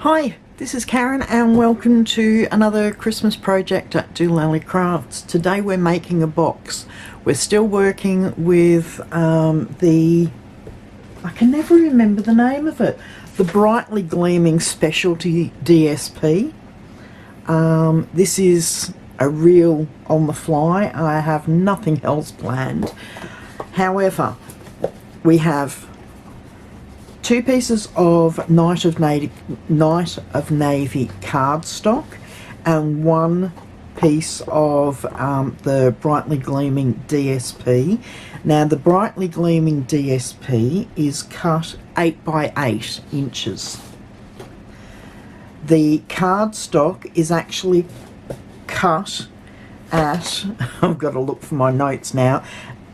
Hi, this is Karen and welcome to another Christmas project at dolallycrafts. Today we're making a box. We're still working with I can never remember the name of it, the Brightly Gleaming Specialty DSP. This is a real on the fly. I have nothing else planned. However, we have two pieces of Night of Navy cardstock and one piece of the Brightly Gleaming DSP. Now the Brightly Gleaming DSP is cut 8 by 8 inches. The cardstock is actually cut at, I've got to look for my notes now,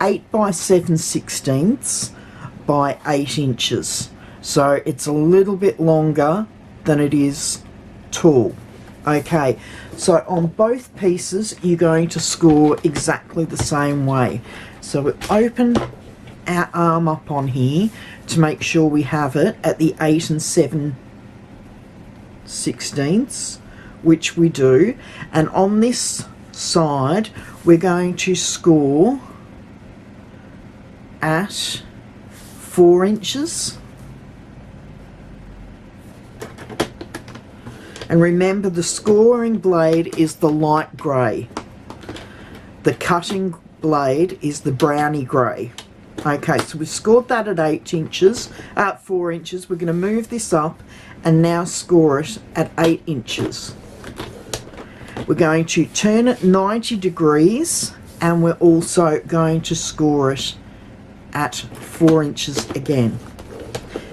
8 by 7/16 by 8 inches. So it's a little bit longer than it is tall. Okay, so on both pieces you're going to score exactly the same way. So we open our arm up on here to make sure we have it at the 8 and 7/16, which we do, and on this side we're going to score at 4 inches. And remember, the scoring blade is the light grey. The cutting blade is the browny grey. Okay, so we've scored that at 8 inches, at 4 inches. We're going to move this up and now score it at 8 inches. We're going to turn it 90 degrees and we're also going to score it at 4 inches again.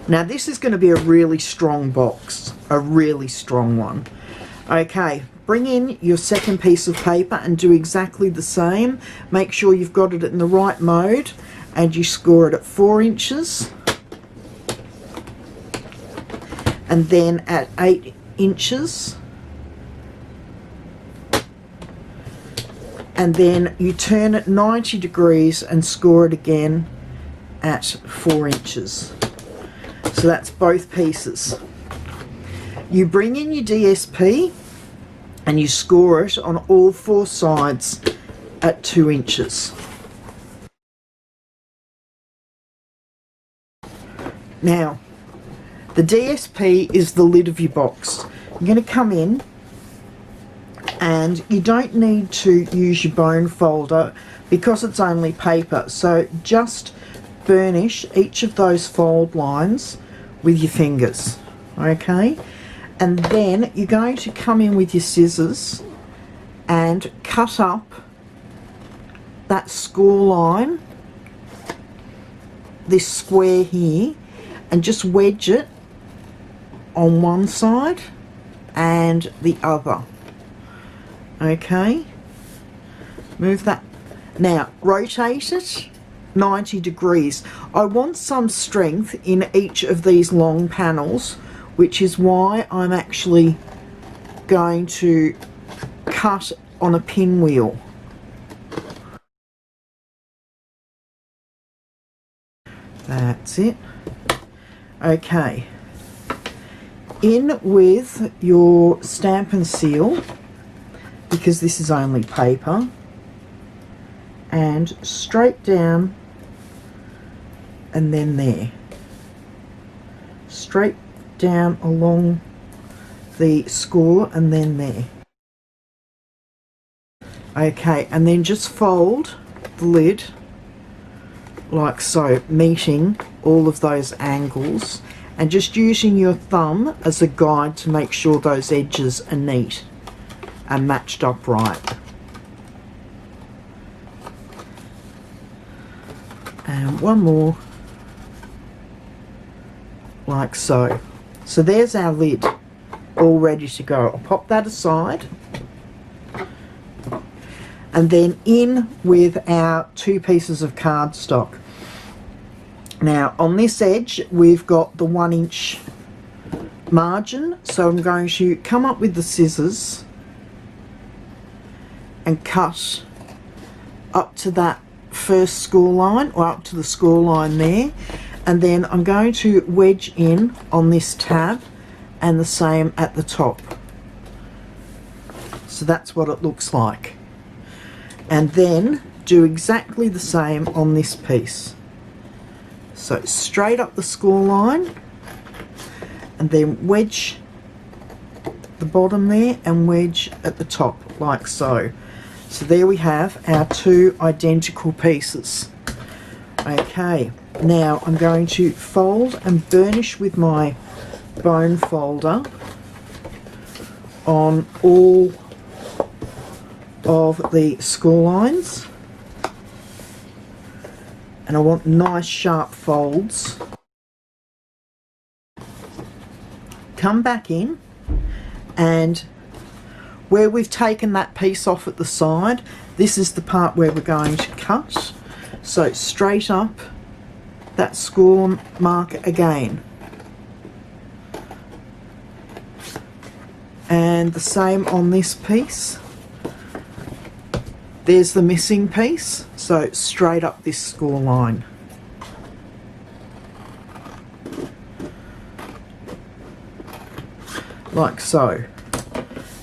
Now this is going to be a really strong box, a really strong one. Okay, bring in your second piece of paper and do exactly the same. Make sure you've got it in the right mode and you score it at 4 inches. And then at 8 inches. And then you turn it 90 degrees and score it again at 4 inches. So that's both pieces. You bring in your DSP and you score it on all 4 sides at 2 inches. Now, the DSP is the lid of your box. You're going to come in and you don't need to use your bone folder because it's only paper. So just burnish each of those fold lines with your fingers, okay? And then you're going to come in with your scissors and cut up that score line, this square here, and just wedge it on one side and the other. Okay, move that. Now rotate it 90 degrees. I want some strength in each of these long panels, which is why I'm actually going to cut on a pinwheel. That's it. Okay, in with your Stampin' seal, because this is only paper, and straight down and then there, straight down along the score and then there. Okay, and then just fold the lid like so, meeting all of those angles and just using your thumb as a guide to make sure those edges are neat and matched up right. And one more like so. So there's our lid all ready to go. I'll pop that aside and then in with our 2 pieces of cardstock. Now on this edge we've got the 1 inch margin, so I'm going to come up with the scissors and cut up to that first score line, or up to the score line there, and then I'm going to wedge in on this tab and the same at the top. So that's what it looks like. And then do exactly the same on this piece. So straight up the score line, and then wedge the bottom there and wedge at the top like so. So there we have our two identical pieces. Okay, now I'm going to fold and burnish with my bone folder on all of the score lines, and I want nice sharp folds. Come back in, and where we've taken that piece off at the side, this is the part where we're going to cut. So straight up that score mark again, and the same on this piece. There's the missing piece, so straight up this score line. Like so.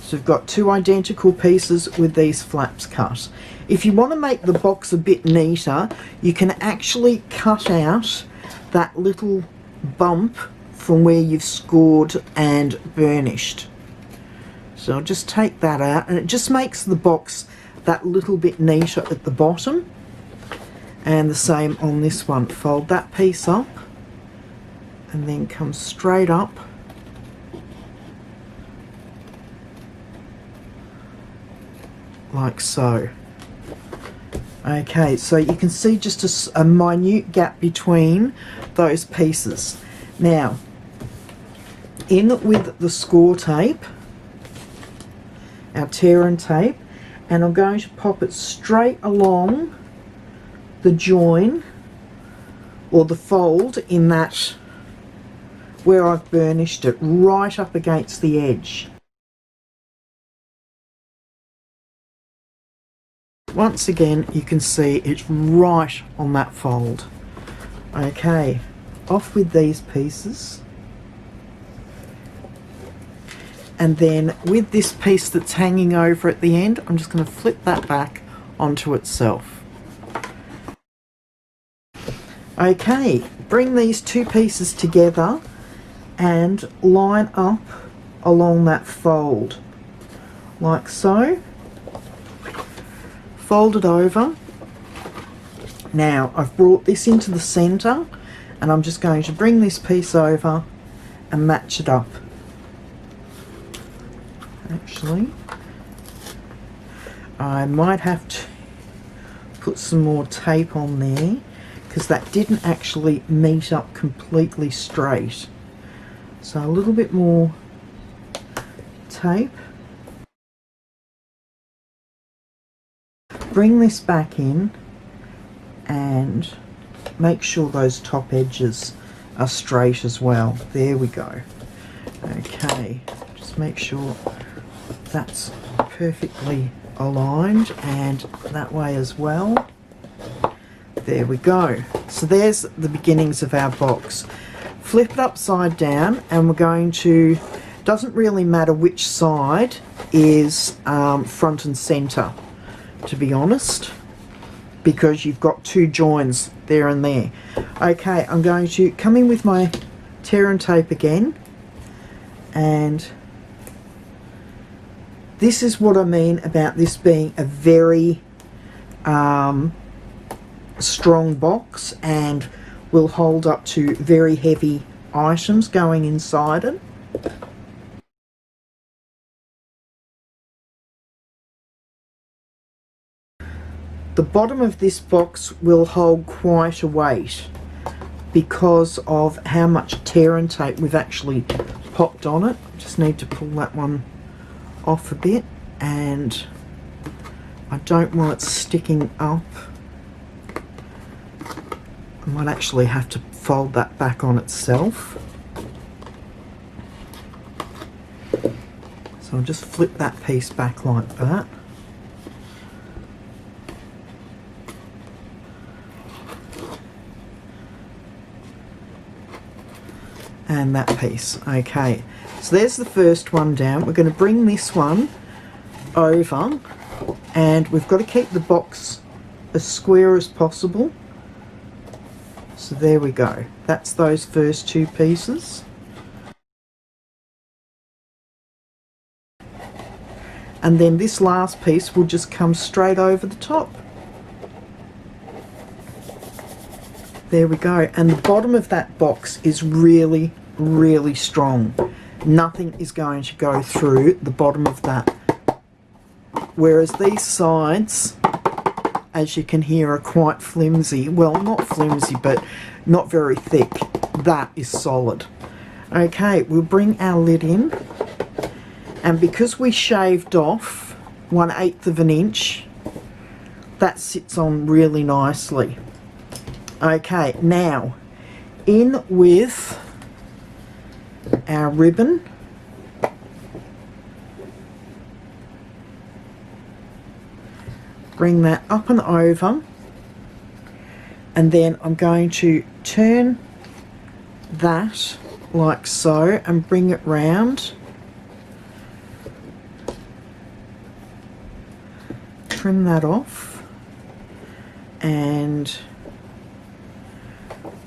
So we've got two identical pieces with these flaps cut. If you want to make the box a bit neater, you can actually cut out that little bump from where you've scored and burnished. So I'll just take that out, and it just makes the box that little bit neater at the bottom. And the same on this one. Fold that piece up and then come straight up like so. Okay, so you can see just a minute gap between those pieces. Now, in with the score tape, our tear and tape, and I'm going to pop it straight along the join or the fold in that where I've burnished it, right up against the edge. Once again, you can see it's right on that fold. Okay, off with these pieces. And then with this piece that's hanging over at the end, I'm just going to flip that back onto itself. Okay, bring these two pieces together and line up along that fold, like so. Fold it over. Now I've brought this into the centre, and I'm just going to bring this piece over and match it up. Actually, I might have to put some more tape on there because that didn't actually meet up completely straight. So a little bit more tape. Bring this back in and make sure those top edges are straight as well. There we go. Okay, just make sure that's perfectly aligned, and that way as well. There we go. So there's the beginnings of our box. Flip it upside down, and we're going to, doesn't really matter which side is front and center, to be honest, because you've got two joins there and there. Okay, I'm going to come in with my tear and tape again, and this is what I mean about this being a very strong box and will hold up to very heavy items going inside it. The bottom of this box will hold quite a weight because of how much tear and tape we've actually popped on it. Just need to pull that one off a bit, and I don't want it sticking up. I might actually have to fold that back on itself. So I'll just flip that piece back like that. and that piece. Okay, so there's the first one down. We're going to bring this one over, and we've got to keep the box as square as possible. So there we go. That's those first two pieces. And then this last piece will just come straight over the top. There we go. And the bottom of that box is really, really strong. Nothing is going to go through the bottom of that. Whereas these sides, as you can hear, are quite flimsy. Well, not flimsy, but not very thick. That is solid. Okay, we'll bring our lid in. And because we shaved off 1/8 of an inch, that sits on really nicely. Okay, now in with our ribbon. Bring that up and over, and then I'm going to turn that like so and bring it round. Trim that off, and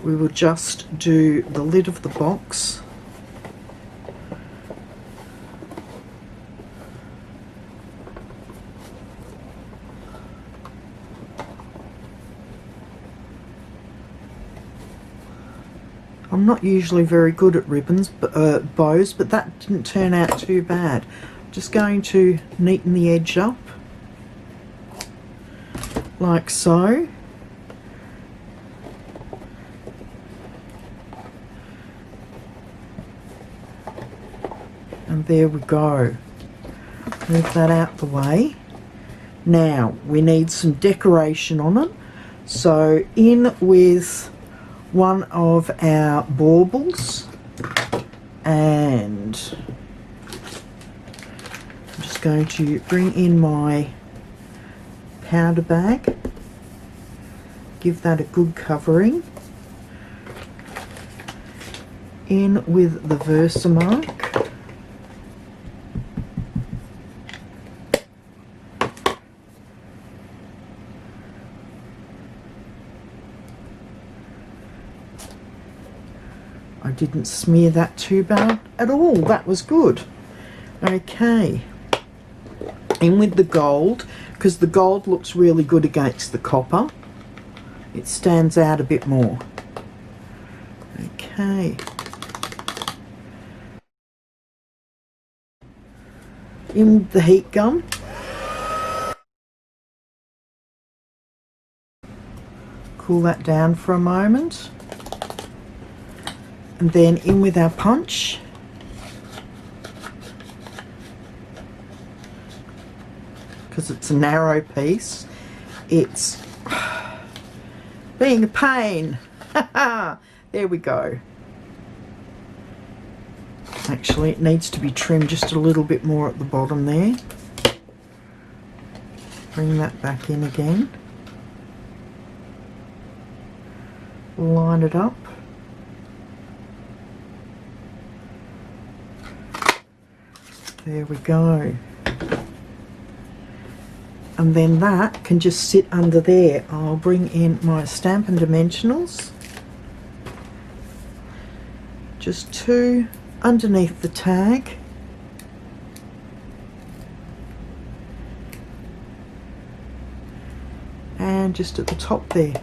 we will just do the lid of the box. I'm not usually very good at ribbons, but bows, but that didn't turn out too bad. Just going to neaten the edge up like so. And there we go. Move that out the way. Now we need some decoration on it. So in with one of our baubles, and I'm just going to bring in my powder bag, give that a good covering, in with the Versamark, I didn't smear that too bad at all. That was good. Okay, in with the gold, because the gold looks really good against the copper. It stands out a bit more. Okay, in with the heat gun. Cool that down for a moment. And then in with our punch. Because it's a narrow piece, it's being a pain. There we go. Actually, it needs to be trimmed just a little bit more at the bottom there. Bring that back in again. Line it up. There we go. And then that can just sit under there. I'll bring in my Stampin' Dimensionals. Just two underneath the tag. And just at the top there.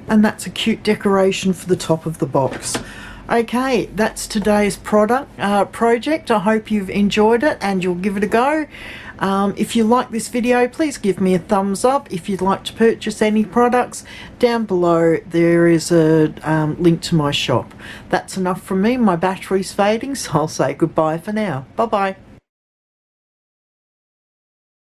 And that's a cute decoration for the top of the box. Okay, that's today's project. I hope you've enjoyed it and you'll give it a go. If you like this video, please give me a thumbs up. If you'd like to purchase any products, down below there is a link to my shop. That's enough from me. My battery's fading, so I'll say goodbye for now. Bye bye.